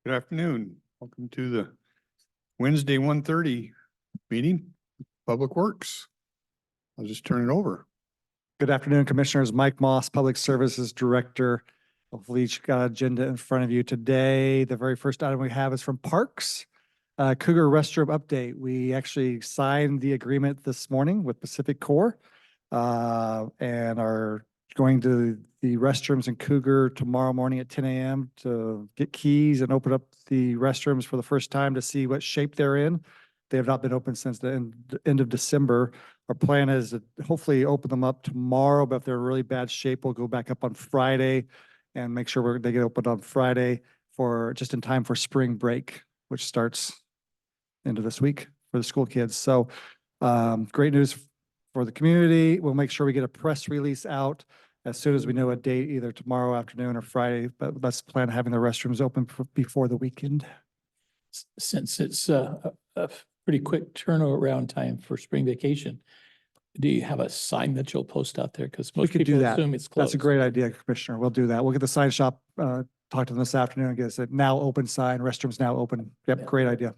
Good afternoon. Welcome to the Wednesday 1:30 meeting, Public Works. I'll just turn it over. Good afternoon, Commissioners. Mike Moss, Public Services Director. Hopefully each got an agenda in front of you today. The very first item we have is from Parks. Cougar restroom update. We actually signed the agreement this morning with Pacific Core and are going to the restrooms in Cougar tomorrow morning at 10 a.m. to get keys and open up the restrooms for the first time to see what shape they're in. They have not been open since the end of December. Our plan is to hopefully open them up tomorrow, but if they're in really bad shape, we'll go back up on Friday and make sure they get opened on Friday for just in time for spring break, which starts into this week for the school kids. So great news for the community. We'll make sure we get a press release out as soon as we know a date, either tomorrow afternoon or Friday, but let's plan having the restrooms open before the weekend. Since it's a pretty quick turnaround time for spring vacation, do you have a sign that you'll post out there? Because most could do people that. assume it's closed. That's a great idea, Commissioner. We'll do that. We'll get the sign shop, talk to them this afternoon and get a now open sign, restrooms now open. Yep, Yeah. great idea.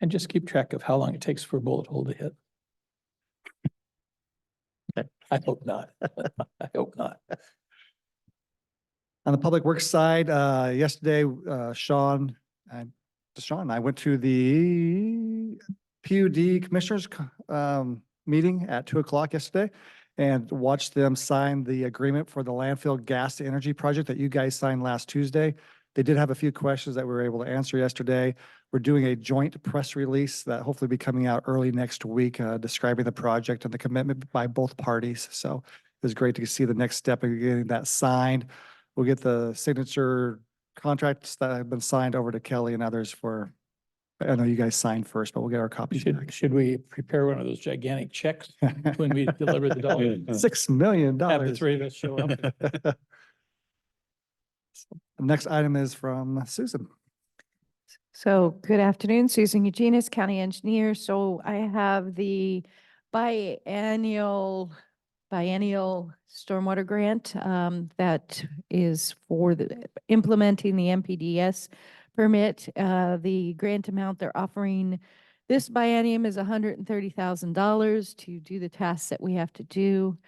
And just keep track of how long it takes for a bullet hole to hit. I hope not. I hope not. On the public works side, yesterday, Sean and I went to the PUD Commissioners meeting at 2:00 yesterday and watched them sign the agreement for the landfill gas to energy project that you guys signed last Tuesday. They did have a few questions that we were able to answer yesterday. We're doing a joint press release that hopefully will be coming out early next week, describing the project and the commitment by both parties. So it was great to see the next step of getting that signed. We'll get the signature contracts that have been signed over to Kelly and others for, I know you guys signed first, but we'll get our copies back. Should we prepare one of those gigantic checks when we deliver the dollar? $6 million. Have the three of us show up. The next item is from Susan. So good afternoon, Susan Eugenius, County Engineer. So I have the biennial stormwater grant that is for implementing the MPDS permit. The grant amount they're offering this biennium is $130,000 to do the tasks that we have to do.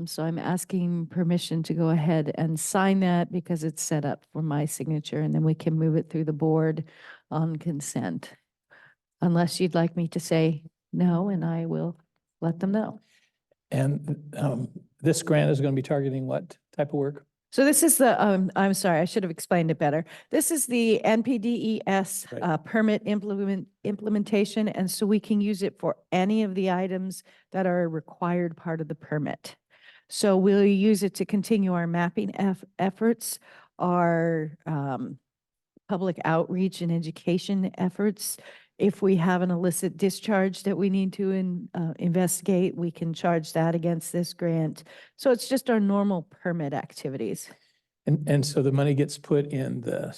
So I'm asking permission to go ahead and sign that because it's set up for my signature, and then we can move it through the board on consent. Unless you'd like me to say no, and I will let them know. And this grant is going to be targeting what type of work? So this is the, I'm sorry, I should have explained it better. This is the NPDES Right. Permit implementation, and so we can use it for any of the items that are a required part of the permit. So we'll use it to continue our mapping efforts, our public outreach and education efforts. If we have an illicit discharge that we need to investigate, we can charge that against this grant. So it's just our normal permit activities. And so the money gets put in the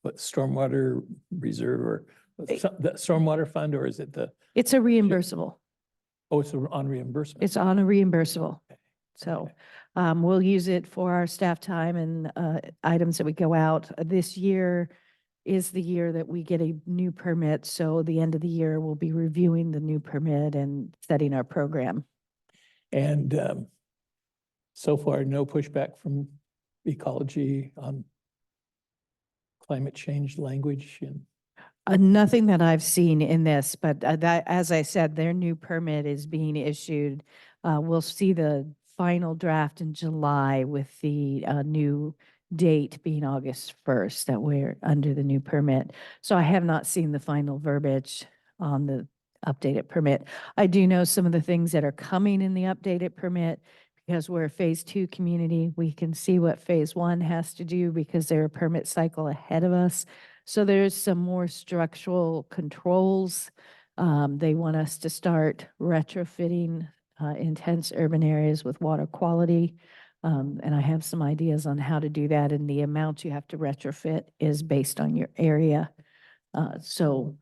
stormwater reserve or the stormwater fund, or is it the, It's a reimbursable. oh, it's on reimbursement? It's on a reimbursable. So Okay. we'll use it for our staff time and items that we go out. This year is the year that we get a new permit. So the end of the year, we'll be reviewing the new permit and setting our program. And so far, no pushback from ecology on climate change language and Nothing that I've seen in this, but that, as I said, their new permit is being issued. We'll see the final draft in July with the new date being August 1st that we're under the new permit. So I have not seen the final verbiage on the updated permit. I do know some of the things that are coming in the updated permit because we're a phase 2 community. We can see what phase 1 has to do because they're a permit cycle ahead of us. So there's some more structural controls. They want us to start retrofitting intense urban areas with water quality. And I have some ideas on how to do that, and the amount you have to retrofit is based on your area. So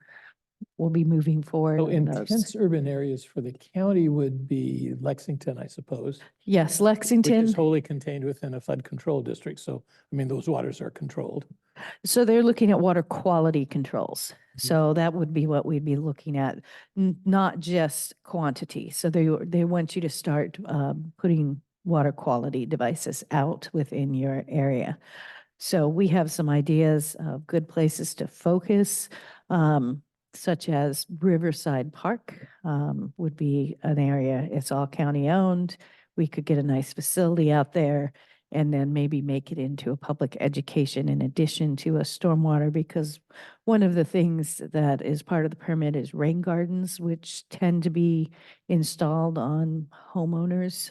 we'll be moving forward. So on those. intense urban areas for the county would be Lexington, I suppose, Yes, which Lexington. is wholly contained within a flood control district. So, I mean, those waters are controlled. So they're looking at water quality controls. Mhm. So that would be what we'd be looking at, not just quantity. So they want you to start putting water quality devices out within your area. So we have some ideas of good places to focus, such as Riverside Park would be an area. It's all county owned. We could get a nice facility out there and then maybe make it into a public education in addition to a stormwater, because one of the things that is part of the permit is rain gardens, which tend to be installed on homeowners'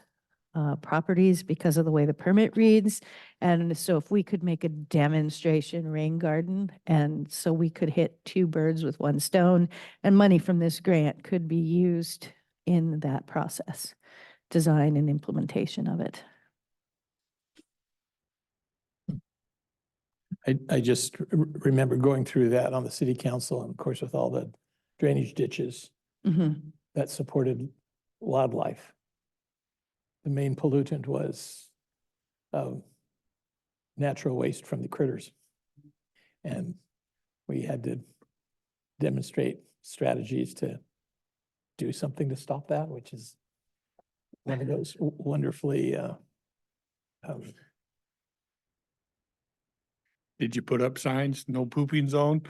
properties because of the way the permit reads. And so if we could make a demonstration rain garden, and so we could hit two birds with one stone, and money from this grant could be used in that process, design and implementation of it. I just remember going through that on the city council and of course with all the drainage ditches Mhm. that supported wildlife. The main pollutant was natural waste from the critters. And we had to demonstrate strategies to do something to stop that, which is one of those wonderfully Did you put up signs, no pooping zone?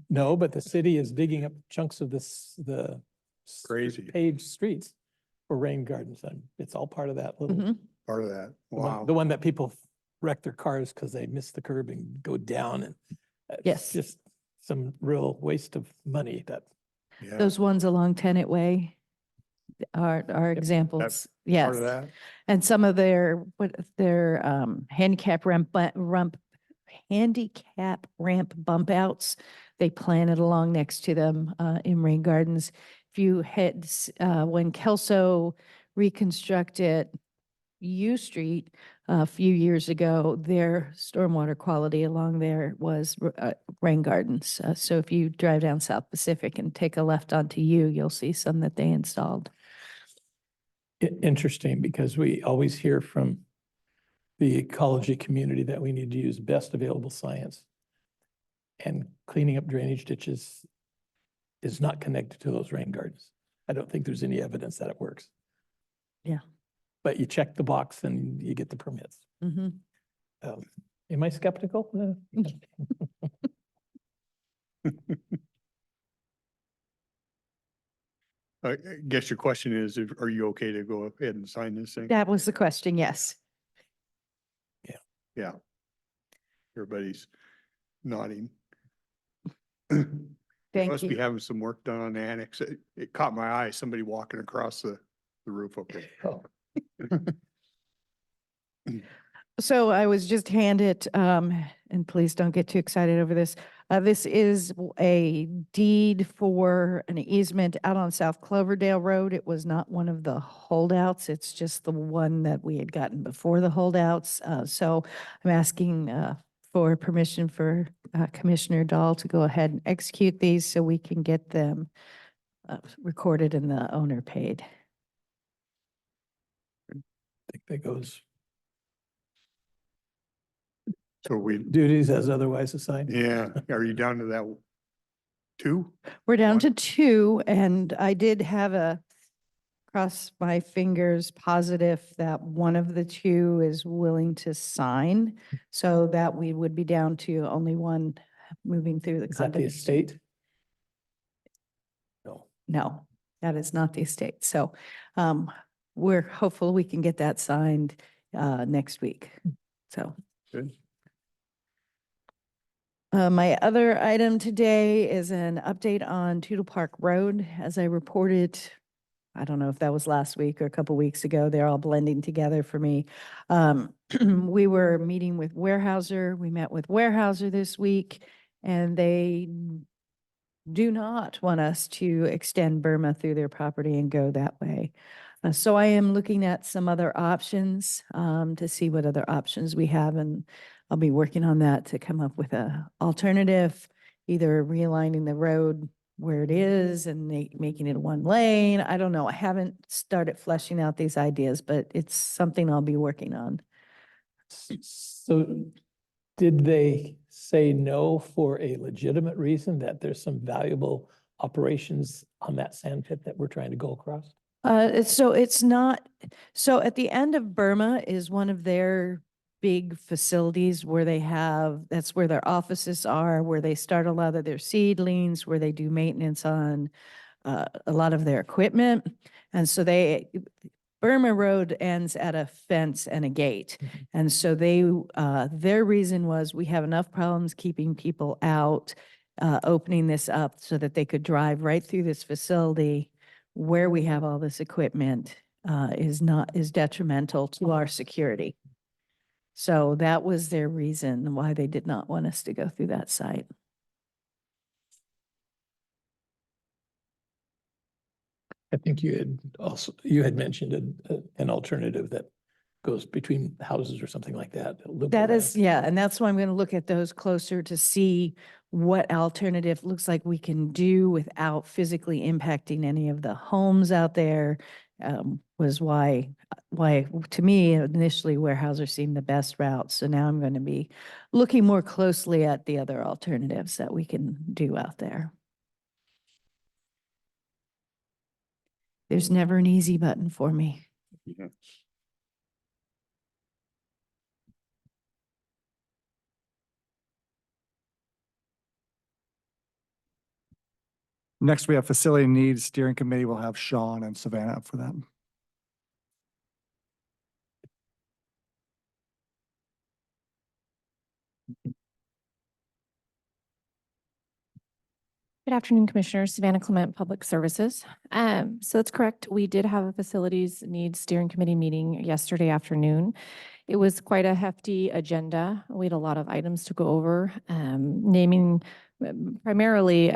no, but the city is digging up chunks of Crazy. paved streets for rain gardens, and it's all part of that little, Mhm. Part of that. the one- Wow. the one that people wreck their cars because they miss the curb and go down, and it's Yes. just some real waste of money that, Yeah. Those ones along Tenant Way are examples. Part Yes. of that. And some of their handicap handicap ramp bump outs, they planted along next to them in rain gardens. If you when Kelso reconstructed U Street a few years ago, their stormwater quality along there was rain gardens. So if you drive down South Pacific and take a left onto U, you'll see some that they installed. interesting, because we always hear from the ecology community that we need to use best available science. And cleaning up drainage ditches is not connected to those rain gardens. I don't think there's any evidence that it works. Yeah. But you check the box and you get the permits. Mhm. Am I skeptical? I guess your question is, are you okay to go ahead and sign this thing? That was the question, yes. Yeah. Everybody's nodding. Thank Must be you. having some work done on the annex. It caught my eye, somebody walking across the roof up there. Oh, So I was just handed, and please don't get too excited over this. This is a deed for an easement out on South Cloverdale Road. It was not one of the holdouts. It's just the one that we had gotten before the holdouts. So I'm asking for permission for Commissioner Dahl to go ahead and execute these so we can get them recorded and the owner paid. I think that goes So we, duties as otherwise assigned. yeah, are you down to that two? We're down One. to two, and I did have cross my fingers positive that one of the two is willing to sign, so that we would be down to only one moving through the Is that the condemnation. estate? No. No, that is not the estate. So we're hopeful we can get that signed next week. So. Good. My other item today is an update on Tootle Park Road. As I reported, I don't know if that was last week or a couple weeks ago, they're all blending together for me. We were meeting with Weyerhaeuser. We met with Weyerhaeuser this week, and they do not want us to extend Burma through their property and go that way. So I am looking at some other options to see what other options we have, and I'll be working on that to come up with a alternative. either realigning the road where it is and making it one lane. I don't know. I haven't started fleshing out these ideas, but it's something I'll be working on. So did they say no for a legitimate reason, that there's some valuable operations on that sand pit that we're trying to go across? So it's not, so at the end of Burma is one of their big facilities where they have, that's where their offices are, where they start a lot of their seedlings, where they do maintenance on a lot of their equipment. And so Burma Road ends at a fence and a gate. And so their reason was, we have enough problems keeping people out, opening this up so that they could drive right through this facility where we have all this equipment is detrimental to our security. So that was their reason why they did not want us to go through that site. I think you had mentioned an alternative that goes between houses or something like that. That is, yeah, and that's why I'm going to look at those closer to see what alternative looks like we can do without physically impacting any of the homes out there. Was why to me initially Weyerhaeuser seemed the best route. So now I'm going to be looking more closely at the other alternatives that we can do out there. There's never an easy button for me. Yeah. Next, we have Facility Needs Steering Committee. We'll have Sean and Savannah up for that. Good afternoon, Commissioners. Savannah Clement, Public Services. So that's correct. We did have a Facilities Needs Steering Committee meeting yesterday afternoon. It was quite a hefty agenda. We had a lot of items to go over, naming primarily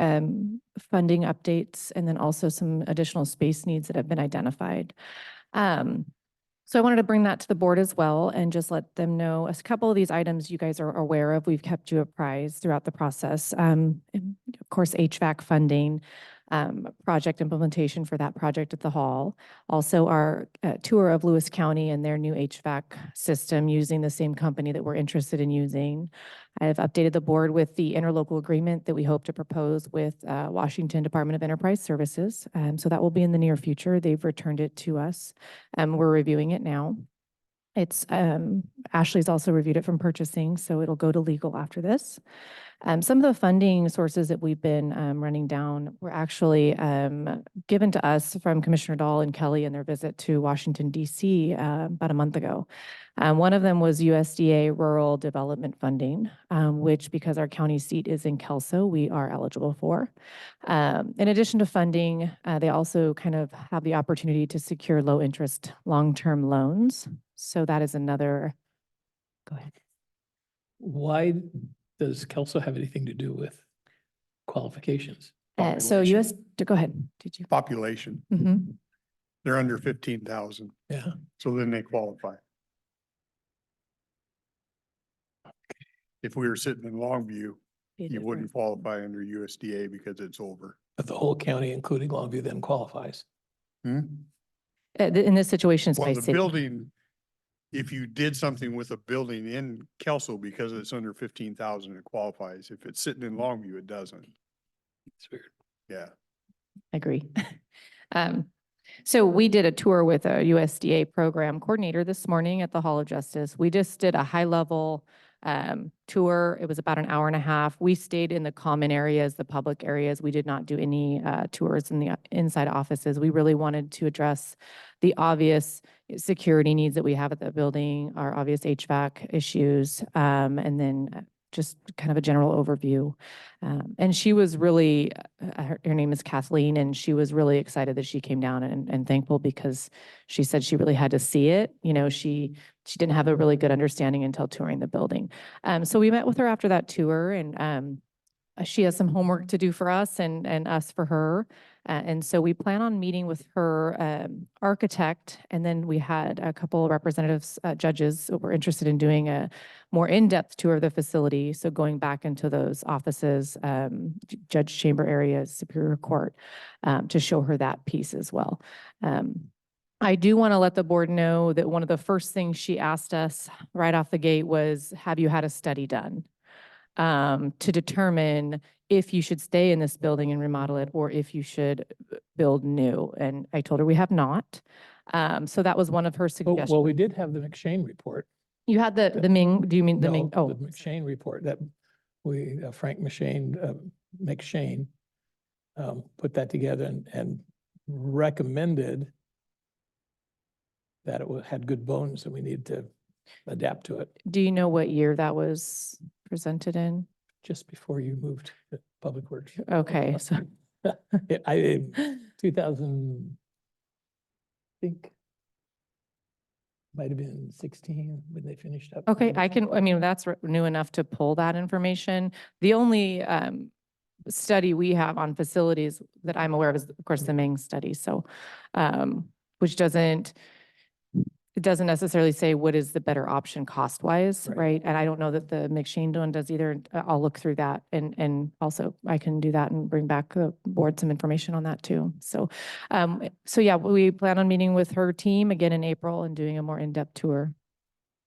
funding updates, and then also some additional space needs that have been identified. So I wanted to bring that to the board as well and just let them know a couple of these items you guys are aware of. We've kept you apprised throughout the process. And of course, HVAC funding, project implementation for that project at the hall. Also our tour of Lewis County and their new HVAC system using the same company that we're interested in using. I have updated the board with the interlocal agreement that we hope to propose with Washington Department of Enterprise Services. So that will be in the near future. They've returned it to us. We're reviewing it now. It's Ashley's also reviewed it from purchasing, so it'll go to legal after this. Some of the funding sources that we've been running down were actually given to us from Commissioner Dahl and Kelly in their visit to Washington, D.C. About a month ago. One of them was USDA Rural Development Funding, which, because our county seat is in Kelso, we are eligible for. In addition to funding, they also kind of have the opportunity to secure low interest long-term loans. So that is another, go ahead. Why does Kelso have anything to do with qualifications? So go ahead. Did you? Population, Mhm. they're under 15,000, Yeah. so then they qualify. If we were sitting in Longview, you wouldn't qualify under USDA because it's over. But the whole county, including Longview, then qualifies. Hmm? In this situation, it's Well, by the city. building, if you did something with a building in Kelso because it's under 15,000, it qualifies. If it's sitting in Longview, it doesn't. It's weird. Yeah. I agree. So we did a tour with a USDA program coordinator this morning at the Hall of Justice. We just did a high-level tour. It was about an hour and a half. We stayed in the common areas, the public areas. We did not do any tours in the inside offices. We really wanted to address the obvious security needs that we have at the building, our obvious HVAC issues, and then just kind of a general overview. And she was really, her name is Kathleen, and she was really excited that she came down and thankful because she said she really had to see it. You know, she didn't have a really good understanding until touring the building. So we met with her after that tour, and she has some homework to do for us and us for her. And so we plan on meeting with her architect, and then we had a couple of representatives, judges who were interested in doing a more in-depth tour of the facility. So going back into those offices, judge chamber areas, Superior Court, to show her that piece as well. I do want to let the board know that one of the first things she asked us right off the gate was, have you had a study done? To determine if you should stay in this building and remodel it, or if you should build new. And I told her we have not. So that was one of her Oh, suggestions. well, we did have the McShane report. You had the Ming, do you mean the No, Ming? the Oh, McShane report that we, Frank McShane, put that together and recommended that it had good bones and we needed to adapt to it do you know what year that was presented in? just before you moved to Public Works. Okay, so 2000, I think, might have been 16 when they finished up. okay, I mean, that's new enough to pull that information. The only study we have on facilities that I'm aware of is, of course, the Ming study. So, which it doesn't necessarily say what is the better option cost-wise, Right. right? And I don't know that the McShane one does either. I'll look through that, and also I can do that and bring back the board some information on that too. So, so yeah, we plan on meeting with her team again in April and doing a more in-depth tour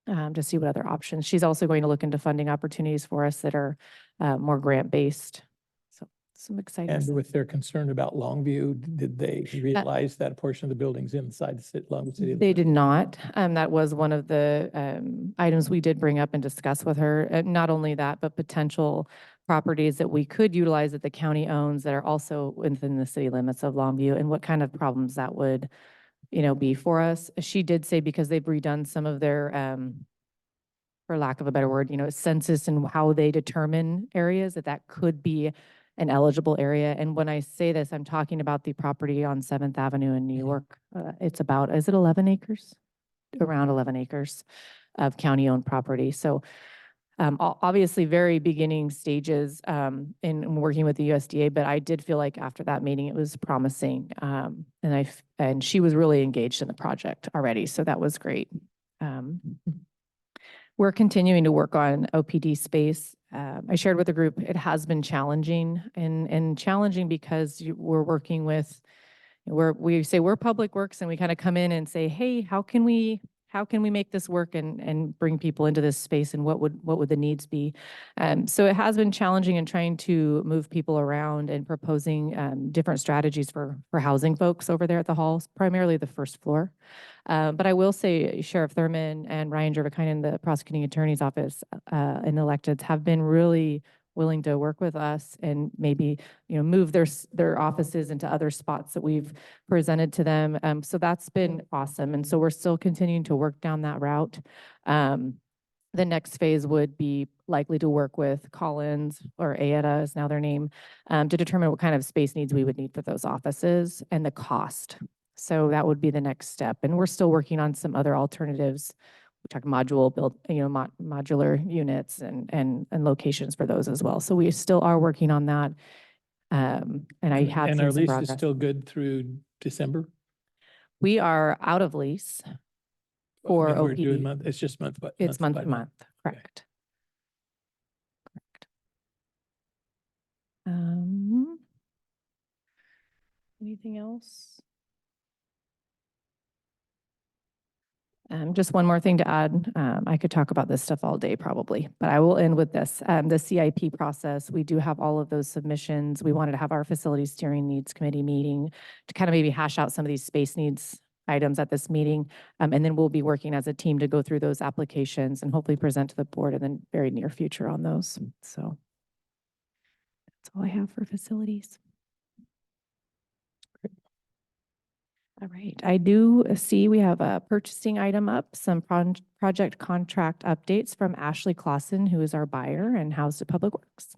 to see what other options. She's also going to look into funding opportunities for us that are more grant-based. So some exciting And stuff. with their concern about Longview, did they realize that a portion of the building's inside the city, Longview City? They did not. That was one of the items we did bring up and discuss with her. Not only that, but potential properties that we could utilize that the county owns that are also within the city limits of Longview, and what kind of problems that would, be for us. She did say because they've redone some of their, for lack of a better word, census and how they determine areas, that could be an eligible area. And when I say this, I'm talking about the property on 7th Avenue in New York. It's about, is it 11 acres? Around 11 acres of county-owned property. So obviously very beginning stages in working with the USDA, but I did feel like after that meeting, it was promising. And she was really engaged in the project already. So that was great. We're continuing to work on OPD space. I shared with the group, it has been challenging and challenging because we're working with, we say we're Public Works, and we kind of come in and say, hey, how can we make this work and bring people into this space, and what would the needs be? So it has been challenging in trying to move people around and proposing different strategies for housing folks over there at the halls, primarily the first floor. But I will say Sheriff Thurman and Ryan Jervikainen, the prosecuting attorney's office, and electeds have been really willing to work with us and maybe, move their offices into other spots that we've presented to them. So that's been awesome. And so we're still continuing to work down that route. The next phase would be likely to work with Collins, or AETA is now their name, to determine what kind of space needs we would need for those offices and the cost. So that would be the next step. And we're still working on some other alternatives. We talked modular build, modular units and locations for those as well. So we still are working on that. And I have And seen our some lease is progress. still good through December? We are out of lease for And we're doing OPD. it's just month by It's month by to month, Okay. correct. Correct. Anything else? Just one more thing to add. I could talk about this stuff all day probably, but I will end with this. The CIP process, we do have all of those submissions. We wanted to have our facility steering needs committee meeting to kind of maybe hash out some of these space needs items at this meeting. And then we'll be working as a team to go through those applications and hopefully present to the board in the very near future on those. So that's all I have for facilities. All right, I do see we have a purchasing item up, some project contract updates from Ashley Clausen, who is our buyer and housed at Public Works.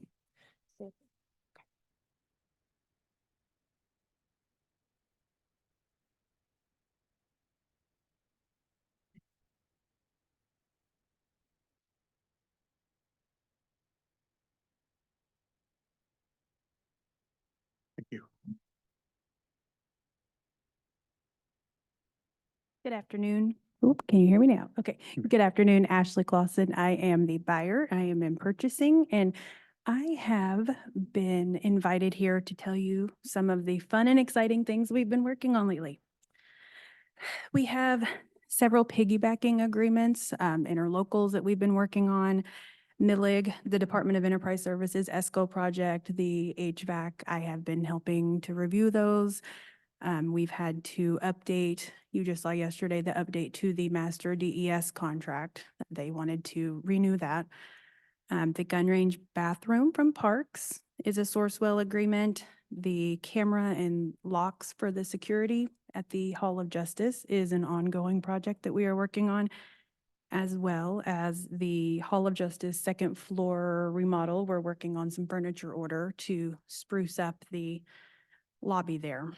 you. Good afternoon. Oop, can you hear me now? Okay. Good afternoon, Ashley Clausen. I am the buyer. I am in purchasing, and I have been invited here to tell you some of the fun and exciting things we've been working on lately. We have several piggybacking agreements, interlocals that we've been working on. MILIG, the Department of Enterprise Services, ESCO project, the HVAC, I have been helping to review those. We've had to update, you just saw yesterday, the update to the master DES contract. They wanted to renew that. The gun range bathroom from Parks is a Sourcewell agreement. The camera and locks for the security at the Hall of Justice is an ongoing project that we are working on, as well as the Hall of Justice second floor remodel. We're working on some furniture order to spruce up the lobby there.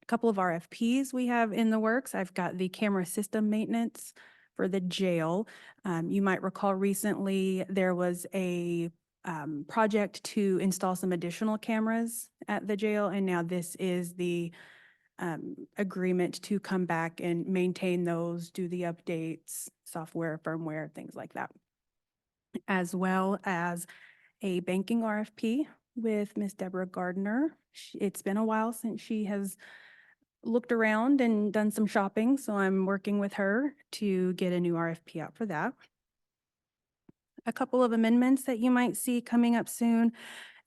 A couple of RFPs we have in the works. I've got the camera system maintenance for the jail. You might recall recently there was a project to install some additional cameras at the jail, and now this is the agreement to come back and maintain those, do the updates, software, firmware, things like that. As well as a banking RFP with Miss Deborah Gardner. It's been a while since she has looked around and done some shopping, so I'm working with her to get a new RFP out for that. A couple of amendments that you might see coming up soon.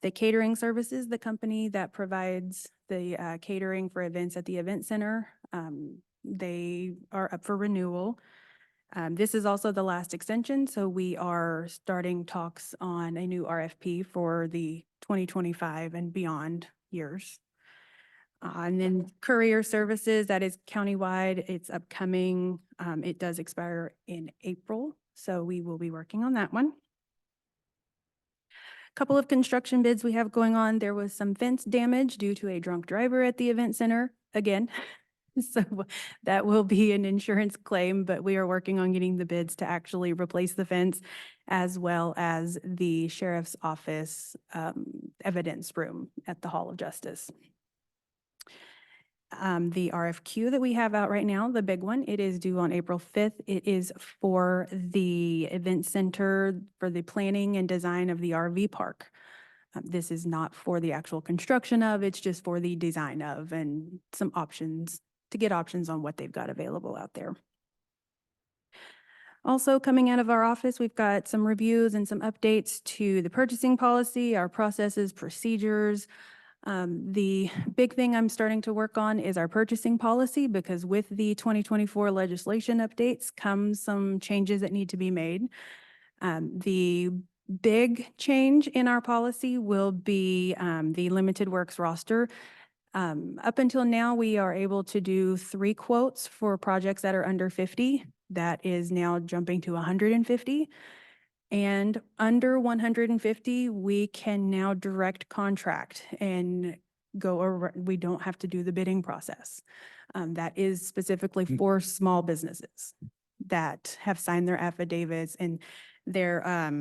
The catering services, the company that provides the catering for events at the event center, they are up for renewal. This is also the last extension, so we are starting talks on a new RFP for the 2025 and beyond years. And then courier services, that is countywide, it's upcoming. It does expire in April, so we will be working on that one. Couple of construction bids we have going on. There was some fence damage due to a drunk driver at the event center again. So that will be an insurance claim, but we are working on getting the bids to actually replace the fence, as well as the sheriff's office evidence room at the Hall of Justice. The RFQ that we have out right now, the big one, it is due on April 5th. It is for the event center for the planning and design of the RV park. This is not for the actual construction of, it's just for the design of and some options, to get options on what they've got available out there. Also coming out of our office, we've got some reviews and some updates to the purchasing policy, our processes, procedures. The big thing I'm starting to work on is our purchasing policy, because with the 2024 legislation updates comes some changes that need to be made. The big change in our policy will be the limited works roster. Up until now, we are able to do 3 quotes for projects that are under 50. That is now jumping to 150. And under 150, we can now direct contract and we don't have to do the bidding process. That is specifically for small businesses that have signed their affidavits and they're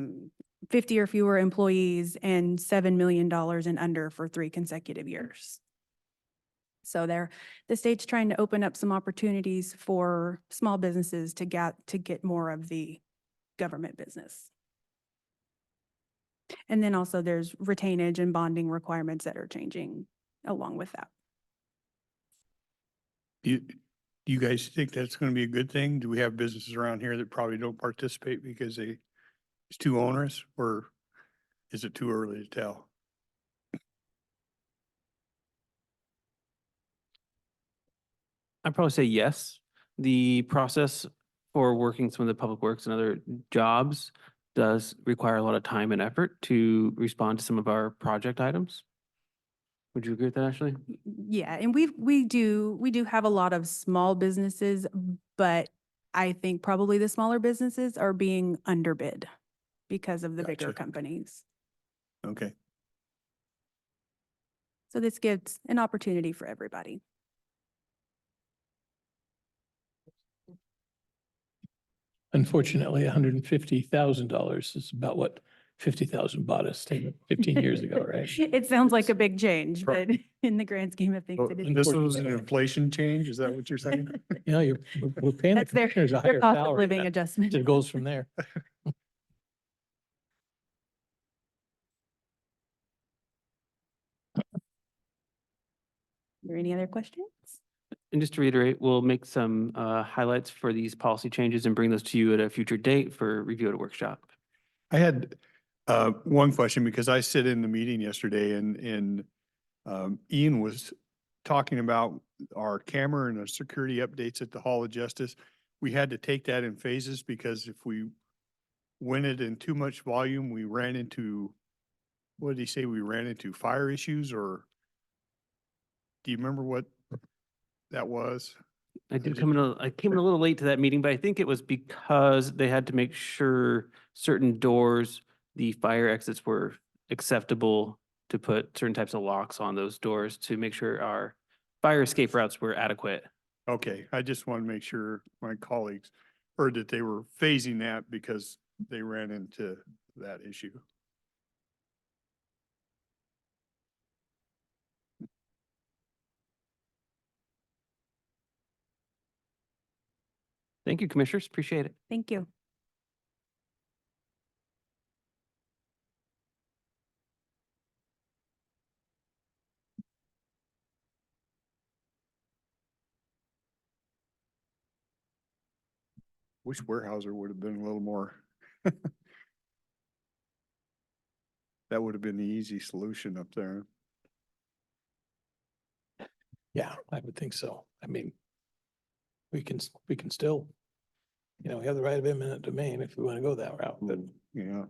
50 or fewer employees and $7 million and under for 3 consecutive years. So the state's trying to open up some opportunities for small businesses to get more of the government business. And then also there's retainage and bonding requirements that are changing along with that. Do you guys think that's going to be a good thing? Do we have businesses around here that probably don't participate because it's too onerous, or is it too early to tell? I'd probably say yes. The process for working some of the public works and other jobs does require a lot of time and effort to respond to some of our project items. Would you agree with that, Ashley? Yeah, and we do have a lot of small businesses, but I think probably the smaller businesses are being underbid because of the bigger Gotcha. companies. Okay. So this gives an opportunity for everybody. Unfortunately, $150,000 is about what 50,000 bought a statement 15 years ago, right? It sounds like a It's- big change, Right. but in the grand scheme of things, So it is. this was an inflation change, is that what you're saying? You know, we're paying the That's their, commissioners a their higher cost of salary. living That adjustment. just goes from there. Are there any other questions? And just to reiterate, we'll make some highlights for these policy changes and bring those to you at a future date for review at a workshop. I had one question because I sit in the meeting yesterday and Ian was talking about our camera and our security updates at the Hall of Justice. We had to take that in phases because if we went it in too much volume, we ran into, what did he say? We ran into fire issues, or do you remember what that was? I came in a little late to that meeting, but I think it was because they had to make sure certain doors, the fire exits were acceptable to put certain types of locks on those doors to make sure our fire escape routes were adequate. Okay, I just want to make sure my colleagues heard that they were phasing that because they ran into that issue. Thank you, commissioners. Appreciate it. Thank you. Wish Warehouser would have been a little more. That would have been the easy solution up there. Yeah, I would think so. I mean, we can still, you know, we have the right of eminent domain if we want to go that route, but Yeah.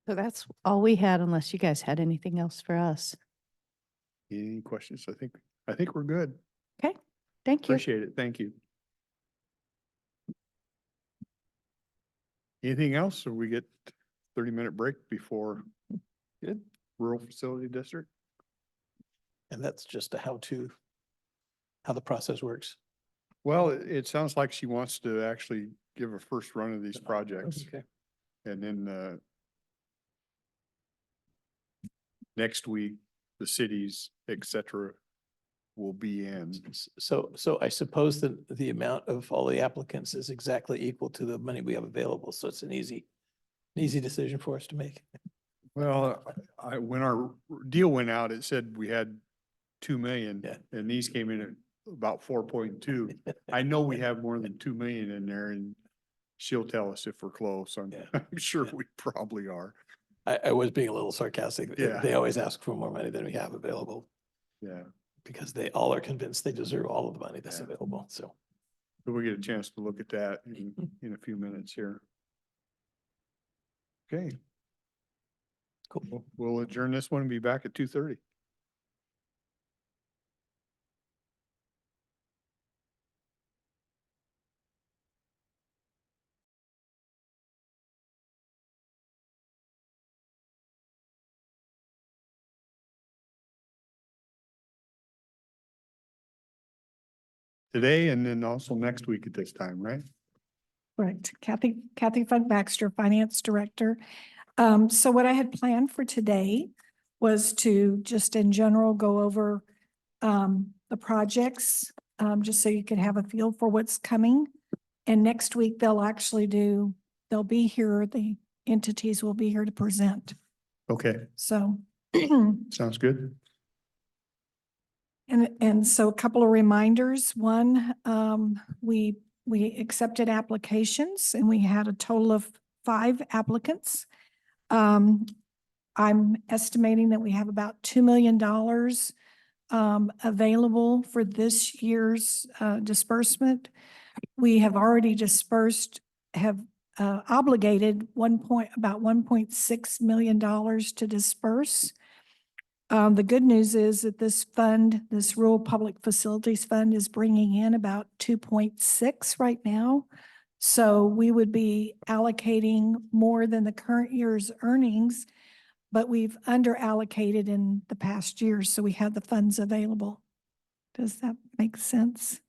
So that's all we had, unless you guys had anything else for us. Any questions? I think we're good. Okay, thank you. Appreciate it. Thank you. Anything else, or we get 30-minute break before good. rural facility district? And that's just a how the process works. Well, it sounds like she wants to actually give a first run of these projects, Okay. and then next week, the cities, et cetera, will be in. So I suppose that the amount of all the applicants is exactly equal to the money we have available. So it's an easy decision for us to make. Well, when our deal went out, it said we had 2 million, Yeah. and these came in at about 4.2. I know we have more than 2 million in there, and she'll tell us if we're close. Yeah. I'm sure we probably are. I was being a little sarcastic. Yeah. They always ask for more money than we have available Yeah. because they all are convinced they deserve all of the money that's Yeah. available. So. So we get a chance to look at that in a few minutes here. Okay. Cool. We'll adjourn this one and be back at 2:30. Today and then also next week at this time, right? Correct. Kathy Funk Baxter, Finance Director. So what I had planned for today was to just in general go over the projects, just so you could have a feel for what's coming. And next week they'll be here, the entities will be here to present. Okay, So sounds good. And so a couple of reminders. One, we accepted applications and we had a total of 5 applicants. I'm estimating that we have about $2 million available for this year's disbursement. We have already dispersed, have obligated about $1.6 million to disperse. The good news is that this fund, this Rural Public Facilities Fund, is bringing in about 2.6 right now. So we would be allocating more than the current year's earnings, but we've under allocated in the past years, so we have the funds available. Does that make sense?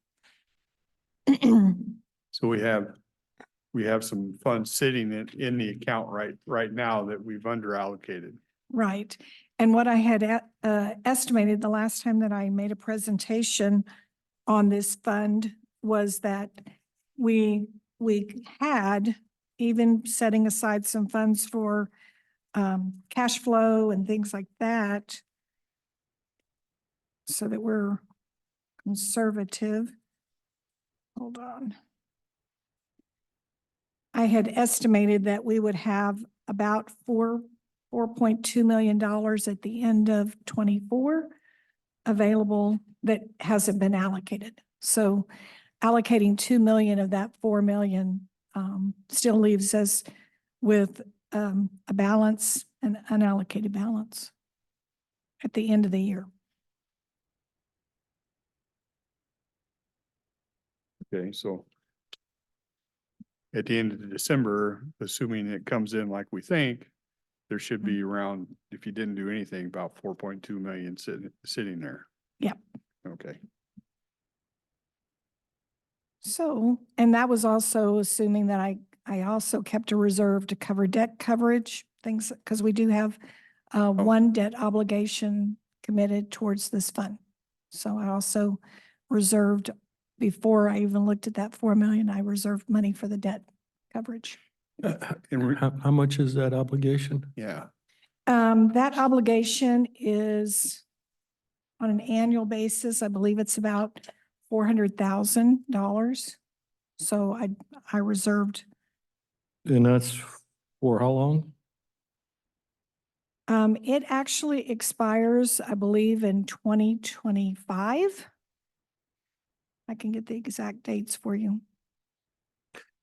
So we have we have some funds sitting in the account right now that we've under allocated. Right. And what I had estimated the last time that I made a presentation on this fund was that we had, even setting aside some funds for cash flow and things like that, so that we're conservative. Hold on. I had estimated that we would have about $4.2 million at the end of 24 available that hasn't been allocated. So allocating 2 million of that 4 million still leaves us with a balance, an unallocated balance at the end of the year. Okay, so at the end of December, assuming it comes in like we think, there should be around, if you didn't do anything, about 4.2 million sitting there. Yep. Okay. So, and that was also assuming that I also kept a reserve to cover debt coverage, things, because we do have one debt obligation committed towards this fund. So I also reserved, before I even looked at that 4 million, I reserved money for the debt coverage. How much is that obligation? Yeah, That obligation is on an annual basis, I believe it's about $400,000. So I reserved, And that's for how long? it actually expires, I believe, in 2025. I can get the exact dates for you.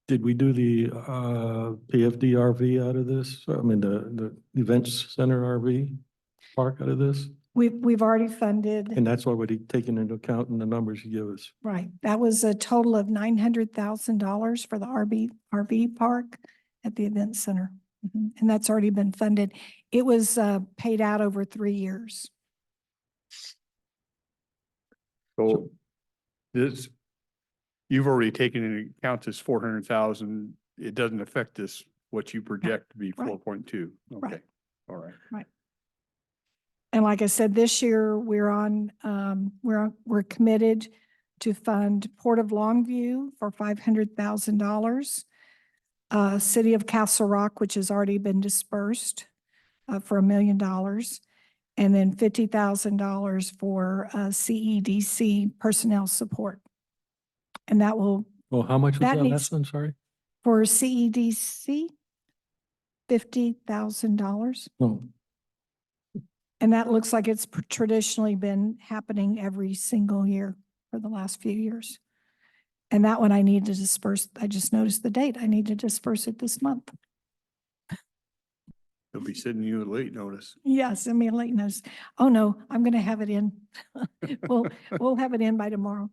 Did we do the PFD RV out of this? I mean, the events center RV park out of this? We've already funded, And that's already taken into account in the numbers you give us. right, that was a total of $900,000 for the RV park at the event center. And that's already been funded. It was paid out over 3 years. so this, you've already taken into account this 400,000. It doesn't affect this, what you project to be Right. 4.2. Okay, Right. all right. And like I said, this year we're committed to fund Port of Longview for $500,000. City of Castle Rock, which has already been dispersed for $1 million. And then $50,000 for CEDC personnel support. And that will, Well, how much was That that needs- last one? Sorry? for CEDC, $50,000. No. And that looks like it's traditionally been happening every single year for the last few years. And that one I need to disperse. I just noticed the date. I need to disperse it this month. They'll be sending you a late notice. Yeah, send me a late notice. Oh, no, I'm going to have it in. We'll have it in by tomorrow.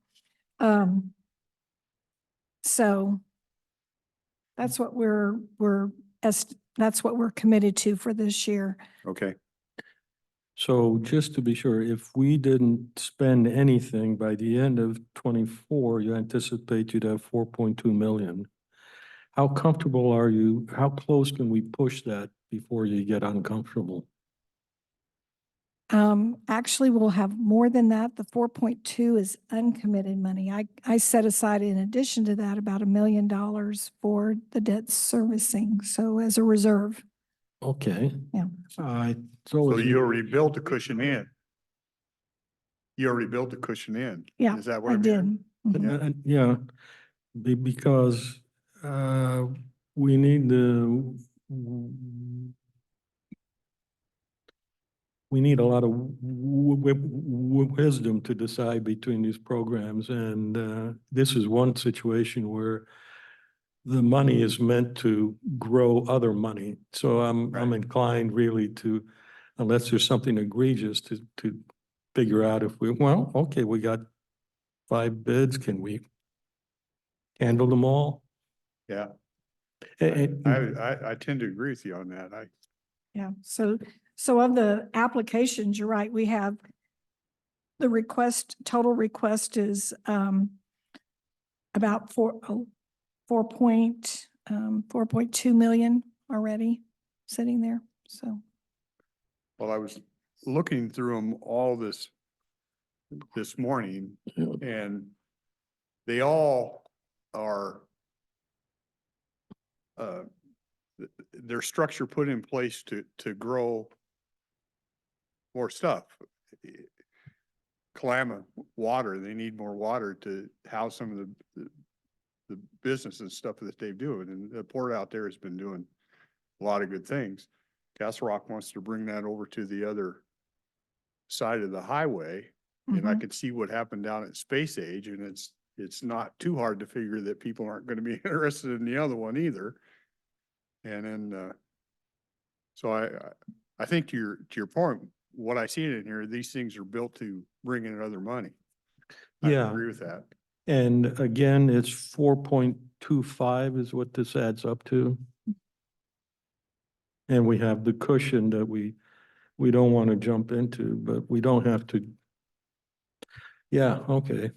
So that's what that's what we're committed to for this year. Okay, So just to be sure, if we didn't spend anything by the end of 24, you anticipate you'd have 4.2 million. How comfortable are you? How close can we push that before you get uncomfortable? Actually, we'll have more than that. The 4.2 is uncommitted money. I set aside, in addition to that, about $1 million for the debt servicing. So as a reserve. Okay. Yeah. so you already built the cushion in. You already built the cushion in. Yeah, Is that what I I'm did. hearing? Mhm. Yeah, because we need we need a lot of wisdom to decide between these programs. And this is one situation where the money is meant to grow other money. So I'm Right. inclined really to, unless there's something egregious, to figure out if well, okay, we got 5 bids, can we handle them all? Yeah, And- I tend to agree with you on that. Yeah, so of the applications, you're right, we have the total request is about 4.2 4.2 million already sitting there, so. Well, I was looking through them all this morning, and they all are their structure put in place to grow more stuff. Kalama water, they need more water to house some of the business and stuff that they do. And the port out there has been doing a lot of good things. Castle Rock wants to bring that over to the other side of the highway. And I Mhm. could see what happened down at Space Age, and it's not too hard to figure that people aren't gonna be interested in the other one either. And then, so I think to your point, what I see in here, these things are built to bring in other money. I Yeah. agree with that. And again, it's 4.25 is what this adds up to. And we have the cushion that we don't want to jump into, but we don't have to. Yeah, okay.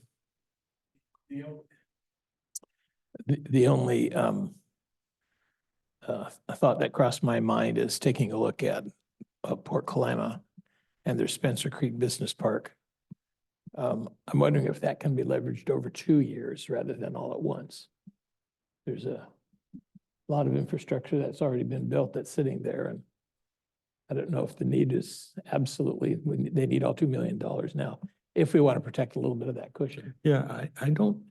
The only thought that crossed my mind is taking a look at Port Kalama and their Spencer Creek Business Park. I'm wondering if that can be leveraged over 2 years rather than all at once. There's a lot of infrastructure that's already been built that's sitting there, and I don't know if the need is absolutely, they need all $2 million now, if we want to protect a little bit of that cushion. Yeah, I don't,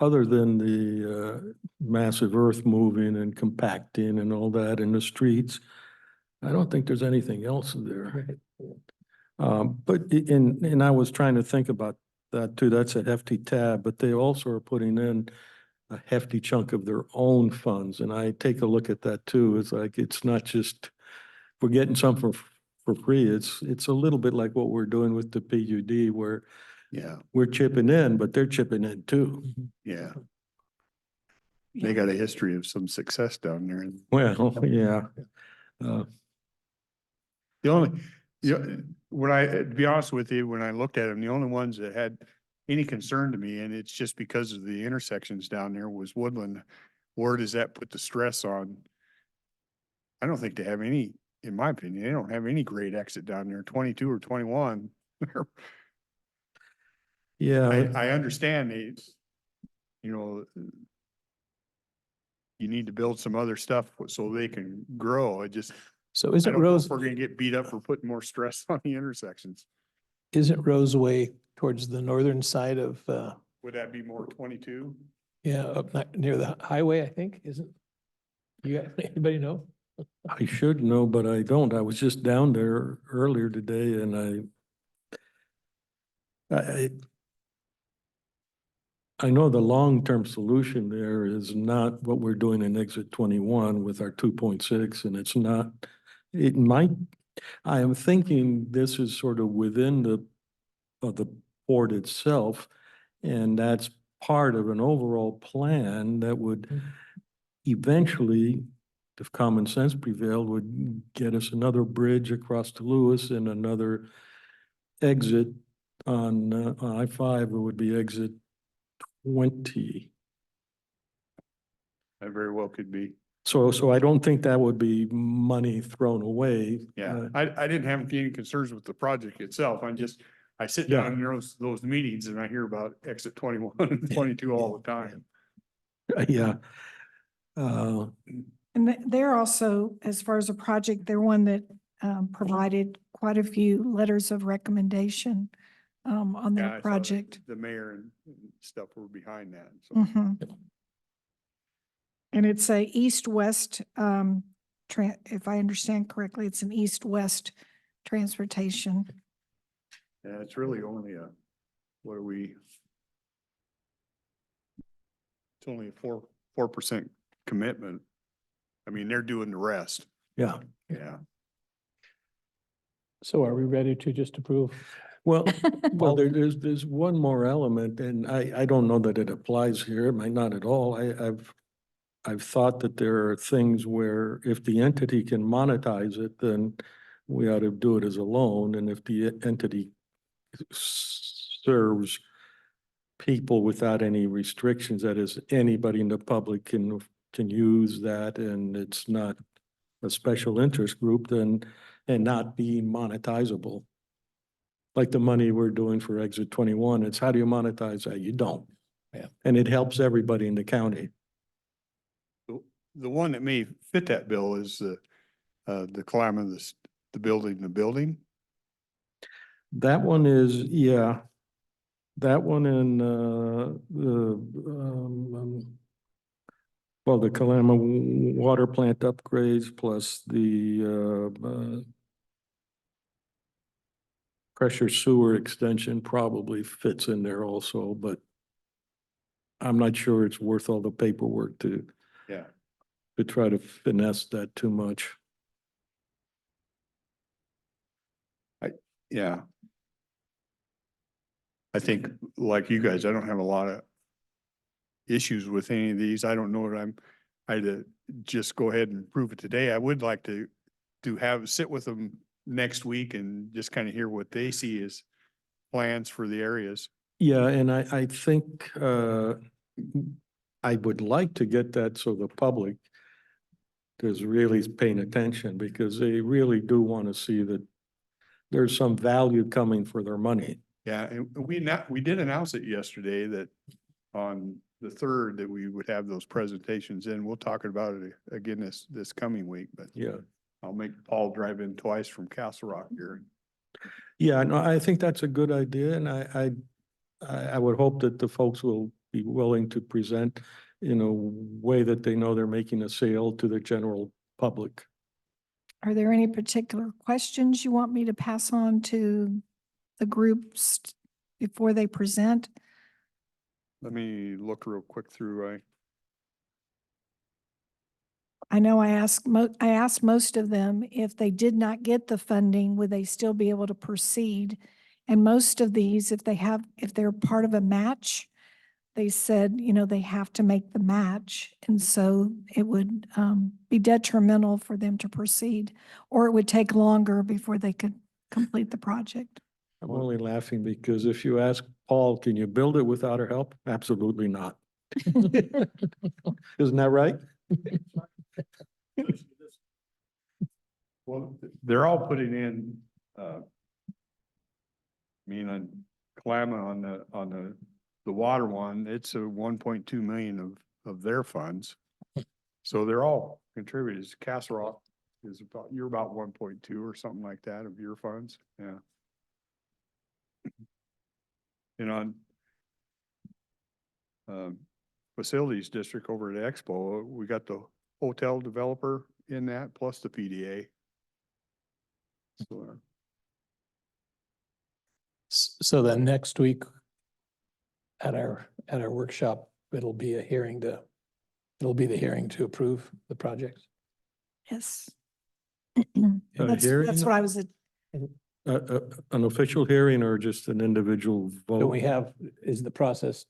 other than the massive earth moving and compacting and all that in the streets, I don't think there's anything else there. And I was trying to think about that too. That's a hefty tab, but they also are putting in a hefty chunk of their own funds. And I take a look at that too. It's like, it's not just, we're getting some for free. It's a little bit like what we're doing with the PUD where Yeah, we're chipping in, but they're chipping in too. yeah. They got a history of some success down there. Well, yeah. The only, when I, to be honest with you, when I looked at them, the only ones that had any concern to me, and it's just because of the intersections down there, was Woodland. Where does that put the stress on? I don't think they have any, in my opinion, they don't have any great exit down there, 22 or 21. Yeah. I understand they, you know, you need to build some other stuff so they can grow. So I isn't don't know Rose, if we're gonna get beat up for putting more stress on the intersections. isn't Roseway towards the northern side of, Would that be more 22? yeah, up near the highway, I think, isn't? Anybody know? I should know, but I don't. I was just down there earlier today and I know the long-term solution there is not what we're doing in exit 21 with our 2.6, and it's not, it might, I am thinking this is sort of within the port itself, and that's part of an overall plan that would eventually, if common sense prevailed, would get us another bridge across to Lewis and another exit on I-5. It would be exit 20. That very well could be. So I don't think that would be money thrown away. Yeah, I didn't have any concerns with the project itself. I sit Yeah. down in those meetings and I hear about exit 21 and 22 all the time. Yeah. And they're also, as far as a project, they're one that provided quite a few letters of recommendation on Yeah, I their saw project. The mayor and stuff were behind that, so. Mhm. And it's a east-west, if I understand correctly, it's an east-west transportation. Yeah, it's really only what are we? It's only a 4% commitment. I mean, they're doing the rest. Yeah. Yeah. So are we ready to just approve? Well, there's one more element, and I don't know that it applies here. It might not at all. I've thought that there are things where if the entity can monetize it, then we ought to do it as a loan. And if the entity serves people without any restrictions, that is, anybody in the public can can use that and it's not a special interest group, then, and not be monetizable. Like the money we're doing for Exit 21, it's how do you monetize that? You don't. Yeah. And it helps everybody in the county. The one that may fit that bill is the Kalama, the building. That one is, yeah. That one and, well, the Kalama water plant upgrades plus the, pressure sewer extension probably fits in there also, but I'm not sure it's worth all the paperwork to Yeah. try to finesse that too much. Yeah. I think like you guys, I don't have a lot of issues with any of these. I don't know that I'd just go ahead and approve it today. I would like to sit with them next week and just kind of hear what they see as plans for the areas. Yeah, and I think, I would like to get that so the public is really paying attention because they really do want to see that there's some value coming for their money. Yeah, and we did announce it yesterday that on the 3rd that we would have those presentations in. We'll talk about it again this coming week, but Yeah. I'll make Paul drive in twice from Castle Rock here. Yeah, no, I think that's a good idea, and I would hope that the folks will be willing to present in a way that they know they're making a sale to the general public. Are there any particular questions you want me to pass on to the groups before they present? Let me look real quick through. I know I asked most of them if they did not get the funding, would they still be able to proceed? And most of these, if they're part of a match, they said, you know, they have to make the match. And so it would be detrimental for them to proceed, or it would take longer before they could complete the project. I'm only laughing because if you ask Paul, can you build it without our help? Absolutely not. Isn't that right? Well, they're all putting in, on Kalama on the water one, it's a 1.2 million of their funds. So they're all contributors. Castle Rock is you're about 1.2 or something like that of your funds. Yeah. And on facilities district over at Expo, we got the hotel developer in that plus the PDA. So, So then next week at our workshop, it'll be the hearing to approve the project. Yes. A That's hearing? what I was, An official hearing or just an individual vote? Don't we have, is the process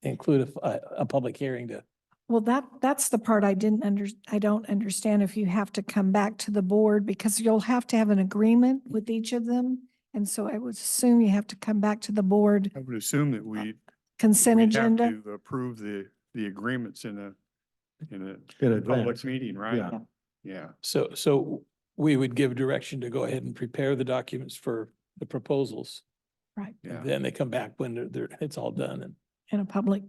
include a public hearing to? well, that's the part I don't understand if you have to come back to the board, because you'll have to have an agreement with each of them. And so I would assume you have to come back to the board I would assume that consent we'd have agenda. to approve the agreements in a In public advance? meeting, right? Yeah. Yeah. So we would give direction to go ahead and prepare the documents for the proposals. Right. Yeah. Then they come back when it's all done and.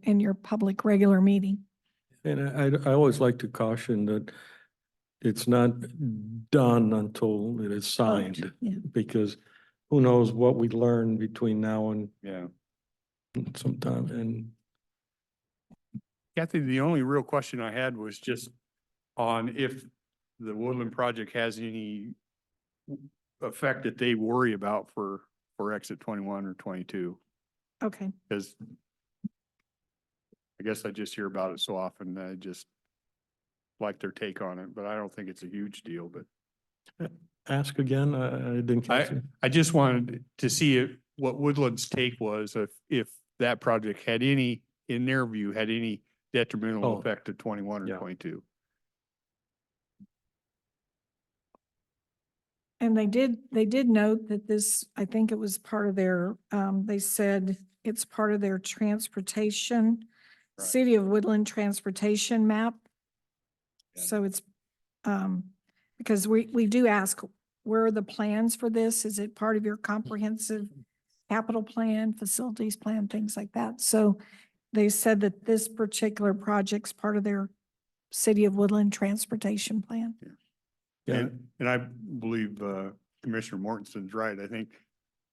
In your public regular meeting. And I always like to caution that it's not done until it is signed, Yeah. because who knows what we learn between now and Yeah. sometime. And Kathy, the only real question I had was just on if the Woodland project has any effect that they worry about for exit 21 or 22. Okay. Because I guess I just hear about it so often, I just like their take on it, but I don't think it's a huge deal, but ask again, I didn't catch it. I just wanted to see what Woodland's take was if that project had any, in their view, had any detrimental Oh. effect to 21 or Yeah. 22. And they did note that this, I think it was part of their, they said it's part of their transportation, Right. City of Woodland transportation map. Yeah. So it's, because we do ask, where are the plans for this? Is it part of your comprehensive capital plan, facilities plan, things like that? So they said that this particular project's part of their City of Woodland transportation plan. Yeah, And I believe Commissioner Mortensen's right. I think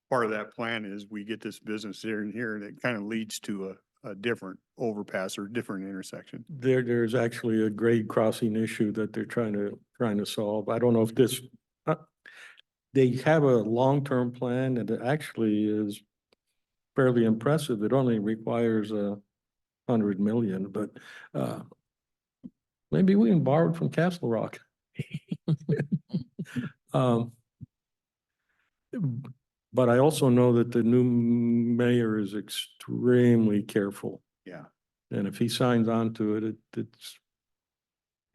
part of that plan is we get this business here and here, and it kind of leads to a different overpass or different intersection. there's actually a grade crossing issue that they're trying to solve. I don't know if this, they have a long-term plan and it actually is fairly impressive. It only requires 100 million, but maybe we can borrow it from Castle Rock. Um, But I also know that the new mayor is extremely careful. Yeah. And if he signs on to it, it's,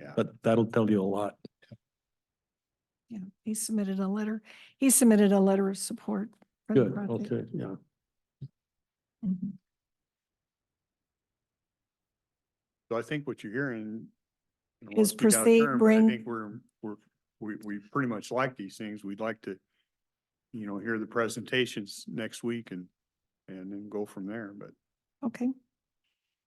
Yeah. but that'll tell you a lot. Yeah, he submitted a letter. He submitted a letter of support for the Good, project. okay, yeah. Mhm. So I think what you're hearing. I don't Is wanna speak out of proceed, turn, but I bring- think we pretty much like these things. We'd like to, hear the presentations next week and then go from there, but. Okay,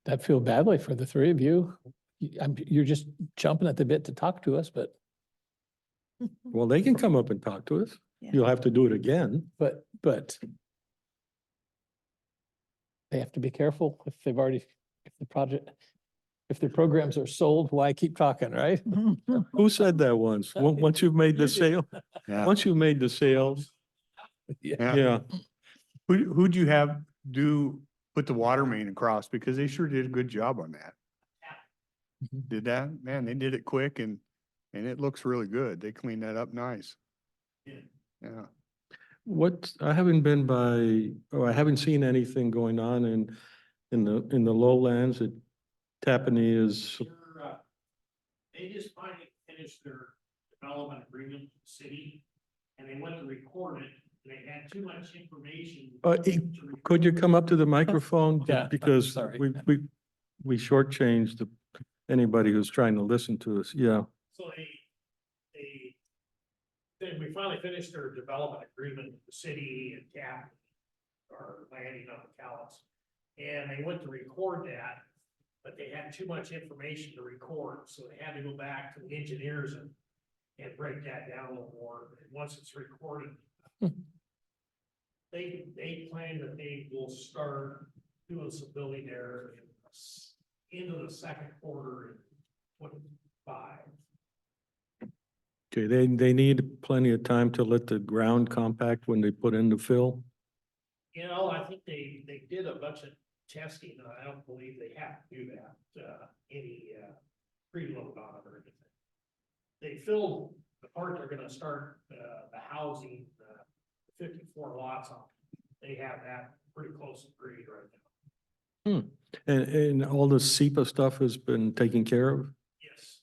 I feel badly for the three of you. You're just jumping at the bit to talk to us, but Well, they can come up and talk to us. Yeah. You'll have to do it again. but they have to be careful if they've already, if their programs are sold, why keep talking, right? Who said that once? Once you've made the You did. sale, Yeah. once you've made the sales, Yeah. yeah. Who'd you have put the water main across? Because they sure did a good job on that. Mhm. Did that? Man, they did it quick and it looks really good. They cleaned that up nice. Yeah. I haven't been by, I haven't seen anything going on in the lowlands at Tappanee is, They just finally finished their development agreement with the city, and they went to record it, and they had too much information. could you come up to the microphone? Yeah, Because sorry. we shortchanged anybody who's trying to listen to us, yeah. So then we finally finished their development agreement with the city and Cap, or landing on the Callis. And they went to record that, but they had too much information to record, so they had to go back to the engineers and break that down a little more. And once it's recorded, they claim that they will start doing some building there into the second quarter in 25. Okay, they need plenty of time to let the ground compact when they put in the fill. I think they did a bunch of testing, and I don't believe they have to do that, any preload on it or anything. They filled the part they're gonna start, the housing, 54 lots on. They have that pretty close to grade right now. And all the SEPA stuff has been taken care of? Yes.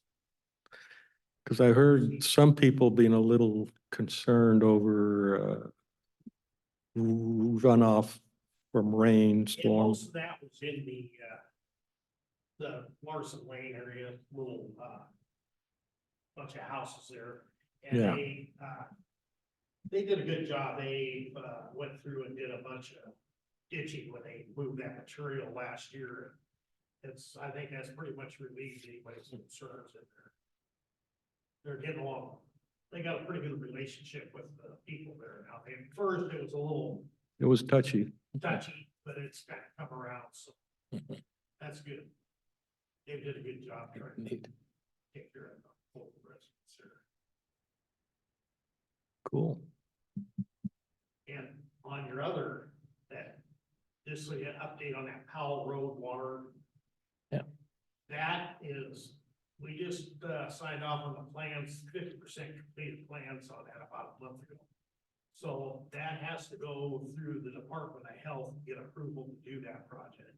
Because I heard some people being a little concerned over runoff from rain, And storms. most of that was in the Larson Lane area, little, bunch of houses there. And Yeah. they did a good job. They, went through and did a bunch of ditching when they moved that material last year. I think that's pretty much relieved anybody's concerns in there. They're getting along. They got a pretty good relationship with the people there now. At first, it was a little It was touchy. touchy, but it's kind of come around, so that's good. They did a good job trying to Neat. take care of the whole residents there. Cool. And on your other, this is an update on that Powell Road water. Yeah. That is, we just signed off on the plans, 50% completed plans on that about a month ago. So that has to go through the Department of Health to get approval to do that project.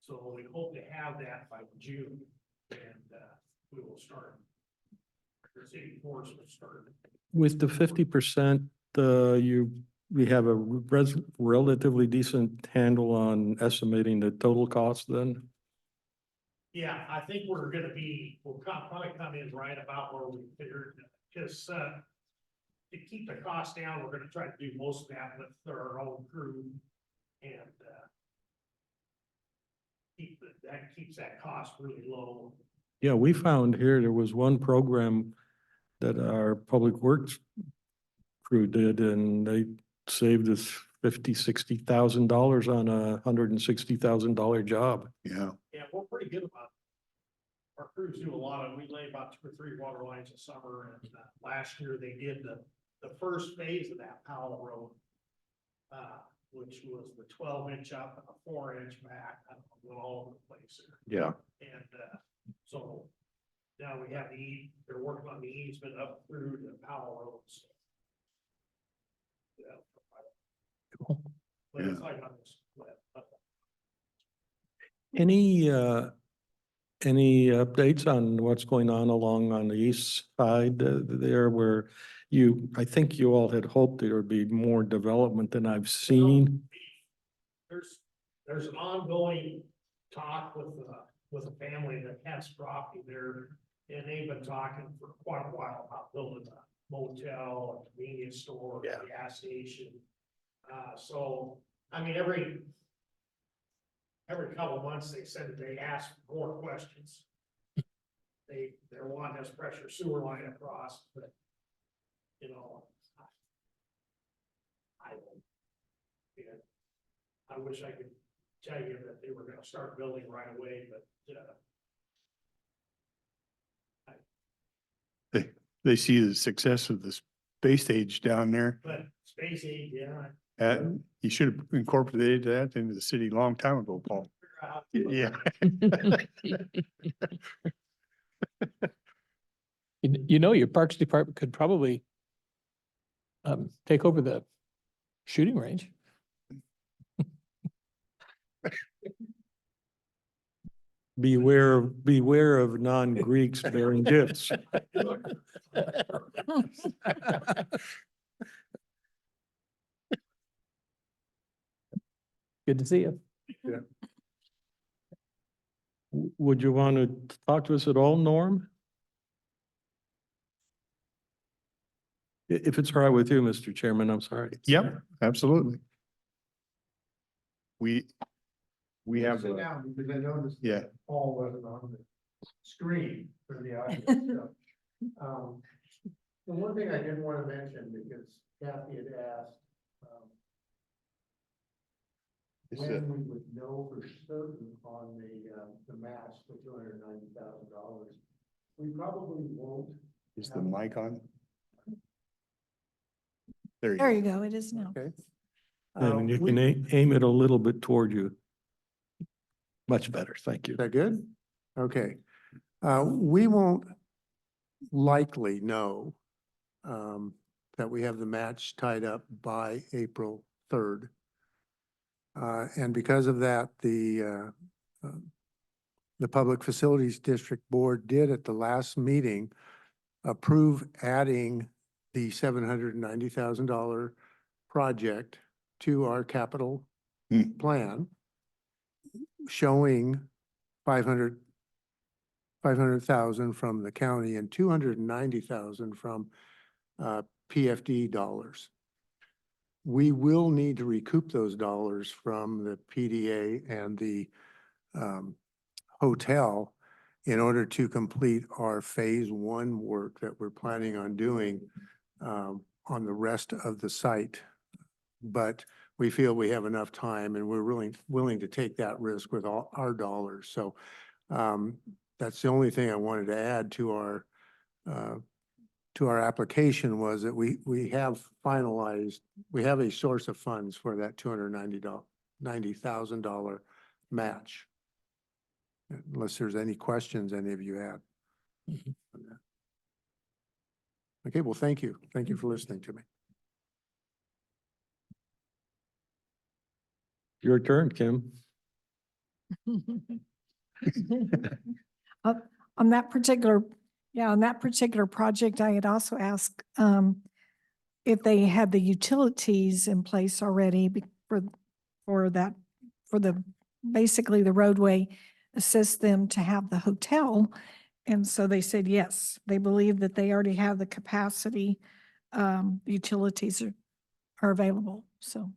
So we hope to have that by June, and we will start. The city force will start. With the 50%, we have a relatively decent handle on estimating the total cost then? Yeah, I think we're gonna be, we'll probably come in right about where we figured, because, to keep the cost down, we're gonna try to do most of that with our own crew. And, that keeps that cost really low. Yeah, we found here, there was one program that our public works crew did, and they saved us $50,000-$60,000 on a $160,000 job. Yeah. Yeah, we're pretty good about it. Our crews do a lot of, we lay about 2 or 3 water lines a summer, and last year they did the first phase of that Powell Road. Which was the 12-inch up and a 4-inch back, I don't know, all over the place there. Yeah. And, so now we have they're working on the easement up through the Powell Road. So, yeah. But it's like on this split. Any updates on what's going on along on the east side there where I think you all had hoped there would be more development than I've seen? There's an ongoing talk with a family that has property there, and they've been talking for quite a while about building a motel, a convenience store, a gas station. So, I mean, every couple of months, they said that they ask more questions. They're wanting this pressure sewer line across, but, you know, I wish I could tell you that they were gonna start building right away, but, They see the success of the space age down there. space age, yeah. You should have incorporated that into the city a long time ago, Paul. Yeah. You know, your Parks Department could probably take over the shooting range. Beware of non-Greeks bearing gifts. Good to see you. Would you want to talk to us at all, Norm? If it's all right with you, Mr. Chairman, I'm sorry. Yep, absolutely. We have, Sit down, because I noticed yeah, Paul wasn't on the screen for the audio. So, the one thing I did want to mention, because Kathy had asked, when we would know for certain on the match, the $290,000, we probably won't. is the mic on? There There you you go. It is now. go. Okay. And you can aim it a little bit toward you. Much better, thank you. Is that good? Okay. We won't likely know that we have the match tied up by April 3rd. And because of that, the Public Facilities District Board did at the last meeting approve adding the $790,000 project to our capital plan, showing 500,000 from the county and 290,000 from PFD dollars. We will need to recoup those dollars from the PDA and the hotel in order to complete our phase 1 work that we're planning on doing on the rest of the site. But we feel we have enough time and we're really willing to take that risk with all our dollars. So that's the only thing I wanted to add to our application, was that we have finalized, we have a source of funds for that $290,000 match. Unless there's any questions any of you had. Okay, well, thank you. Thank you for listening to me. Your turn, Kim. On that particular, on that particular project, I had also asked if they had the utilities in place already for basically the roadway assist them to have the hotel. And so they said, yes, they believe that they already have the capacity. Utilities are available, so.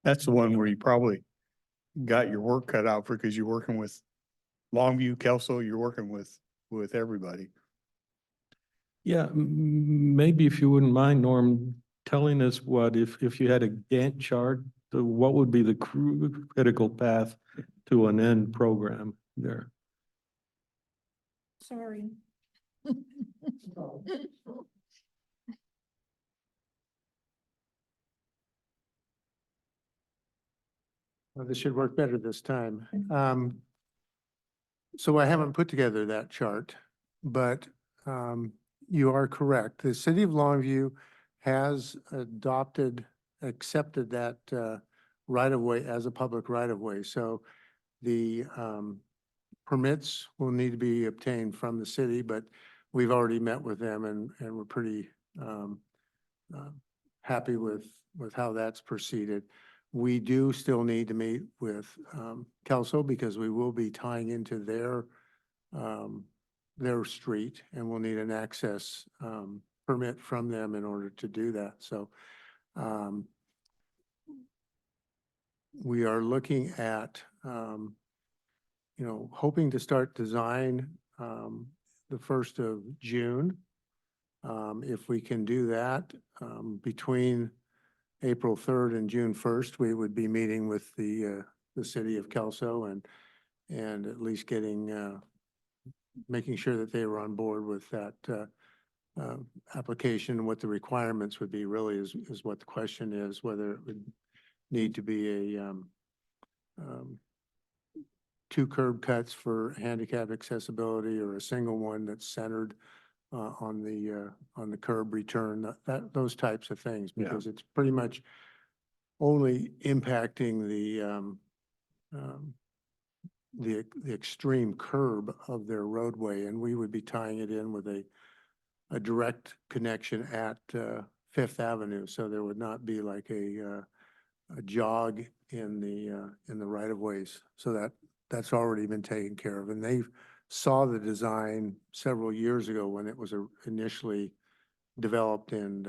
That's the one where you probably got your work cut out for, because you're working with Longview, Kelso, you're working with everybody. Yeah, maybe if you wouldn't mind, Norm, telling us what, if you had a Gantt chart, what would be the critical path to an end program there? Sorry. Well, this should work better this time. So I haven't put together that chart, but you are correct. The city of Longview has accepted that right-of-way as a public right-of-way. So the permits will need to be obtained from the city, but we've already met with them and we're pretty happy with how that's proceeded. We do still need to meet with Kelso because we will be tying into their street, and we'll need an access permit from them in order to do that. So we are looking at, hoping to start design the 1st of June. If we can do that between April 3rd and June 1st, we would be meeting with the city of Kelso and at least making sure that they were on board with that application, and what the requirements would be really is what the question is, whether it would need to be a 2 curb cuts for handicap accessibility or a single one that's centered on the curb return, those types of things, Yeah. because it's pretty much only impacting the extreme curb of their roadway, and we would be tying it in with a direct connection at Fifth Avenue, so there would not be like a jog in the right of ways. So that's already been taken care of, and they saw the design several years ago when it was initially developed and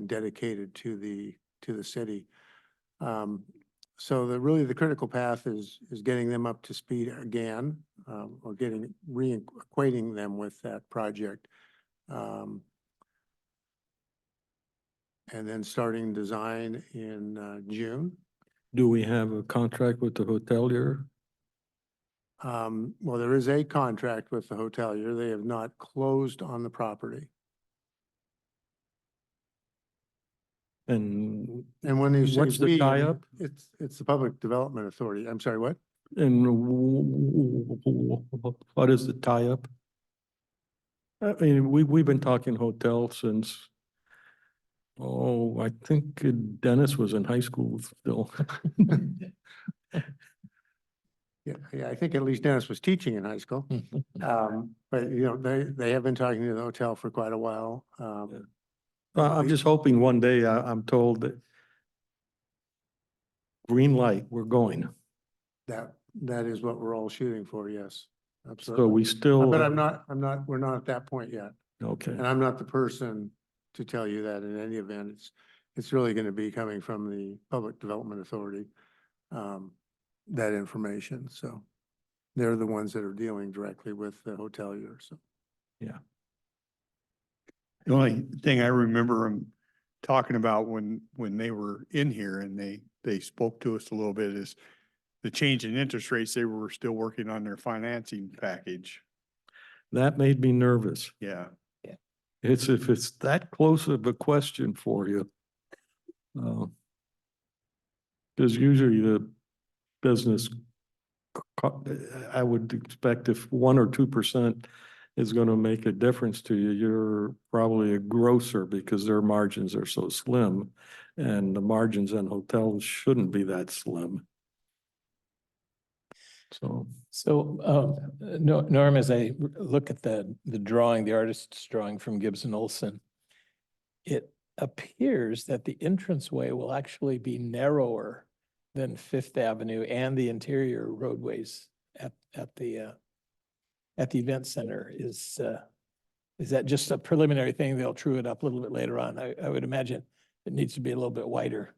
dedicated to the city. So really the critical path is getting them up to speed again, or reacquainting them with that project. And then starting design in June. Do we have a contract with the hotelier? Well, there is a contract with the hotelier. They have not closed on the property. And And when you say what's the we, tie-up? it's the Public Development Authority. I'm sorry, what? And what is the tie-up? I mean, we've been talking hotel since, I think Dennis was in high school still. Yeah, I think at least Dennis was teaching in high school. But they have been talking to the hotel for quite a while. I'm just hoping one day I'm told that green light, we're going. That is what we're all shooting for, yes, So absolutely. we still. But we're not at that point yet. Okay. And I'm not the person to tell you that in any event. It's really going to be coming from the Public Development Authority, that information. So they're the ones that are dealing directly with the hotelier, so. Yeah. The only thing I remember them talking about when they were in here and they spoke to us a little bit is the change in interest rates. They were still working on their financing package. That made me nervous. Yeah. If it's that close of a question for you. Because usually the business, I would expect if 1 or 2% is going to make a difference to you, you're probably a grocer because their margins are so slim. And the margins in hotels shouldn't be that slim. So, Norm, as I look at the drawing, the artist's drawing from Gibson Olson, it appears that the entranceway will actually be narrower than Fifth Avenue and the interior roadways at the event center. Is that just a preliminary thing? They'll true it up a little bit later on. I would imagine it needs to be a little bit wider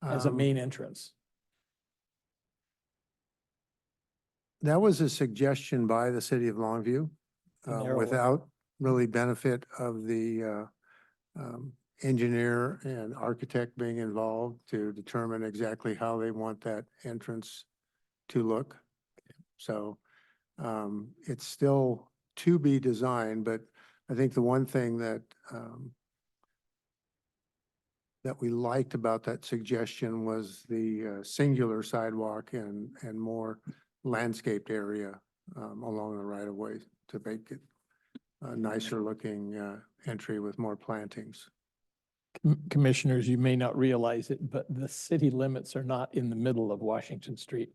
as a Um, main entrance. That was a suggestion by the city of Longview, To narrow it. without really benefit of the engineer and architect being involved to determine exactly how they want that entrance to look. So it's still to be designed, but I think the one thing that that we liked about that suggestion was the singular sidewalk and more landscaped area along the right of way to make it a nicer looking entry with more plantings. Commissioners, you may not realize it, but the city limits are not in the middle of Washington Street.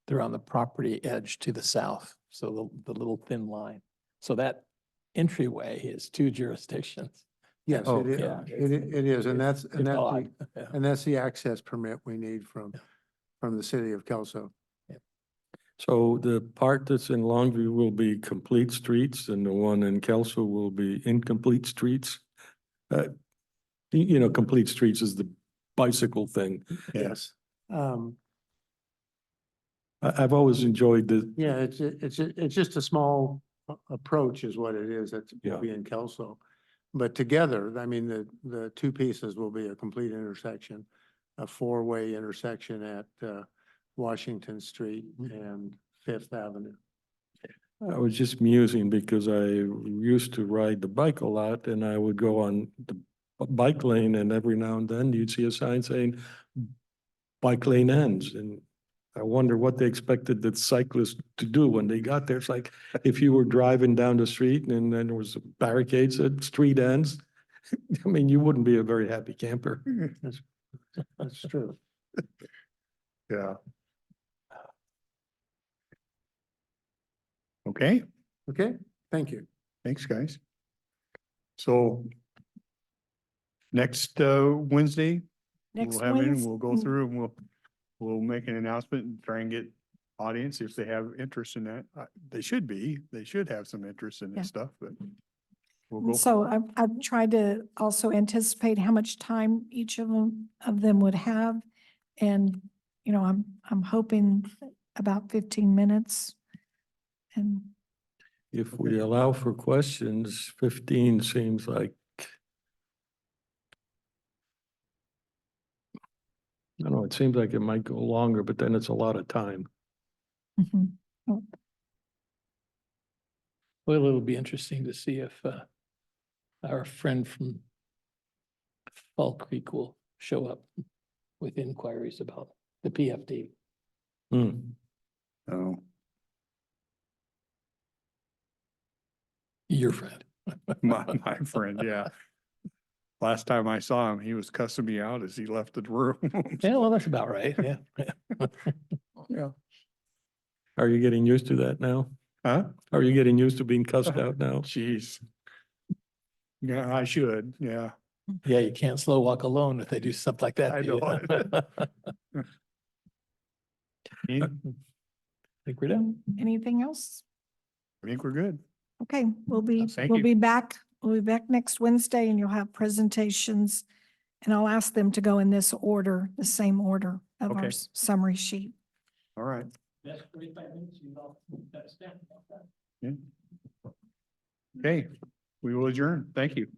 They're on the property edge to the south, so the little thin line. So that entryway is two jurisdictions. Yes, Oh, it is, yeah. it is, and that's, It's odd. Yeah. and that's the access permit we need from the city of Kelso. So the part that's in Longview will be complete streets and the one in Kelso will be incomplete streets. Complete streets is the bicycle thing. Yes. I've always enjoyed the, Yeah, it's just a small approach is what it is. That's will Yeah. be in Kelso. But together, I mean, the two pieces will be a complete intersection, a four-way intersection at Washington Street and Fifth Avenue. I was just musing because I used to ride the bike a lot and I would go on the bike lane and every now and then you'd see a sign saying bike lane ends. And I wonder what they expected the cyclists to do when they got there. It's like if you were driving down the street and then there was barricades at street ends, I mean, you wouldn't be a very happy camper. That's true. Yeah. Okay, Okay, thank you. thanks, guys. So next Wednesday, Next we'll have in, Wednesday. we'll go through and we'll make an announcement and try and get audience if they have interest in that. They should have some interest in Yeah. this stuff, but we'll go. So I've tried to also anticipate how much time each of them would have. And, I'm hoping about 15 minutes. And If we allow for questions, 15 seems like, I don't know, it seems like it might go longer, but then it's a lot of time. mhm. Well, it'll be interesting to see if our friend from Fall Creek will show up with inquiries about the PFD. Hmm. Oh, Your friend. my friend, yeah. Last time I saw him, he was cussing me out as he left the room. Yeah, well, that's about right. Yeah. Yeah. Are you getting used to that now? Huh? Are you getting used to being cussed out now? Jeez. Yeah, I should, yeah. Yeah, you can't slow walk alone if they do something like that. I to you. know. I Think we're done. Anything else? think we're good. Okay, we'll Thank you. be back. We'll be back next Wednesday and you'll have presentations. And I'll ask them to go in this order, the same order of our Okay. summary sheet. All right. That's 45 minutes. You all got a stamp about that. Yeah. Okay, we will adjourn. Thank you.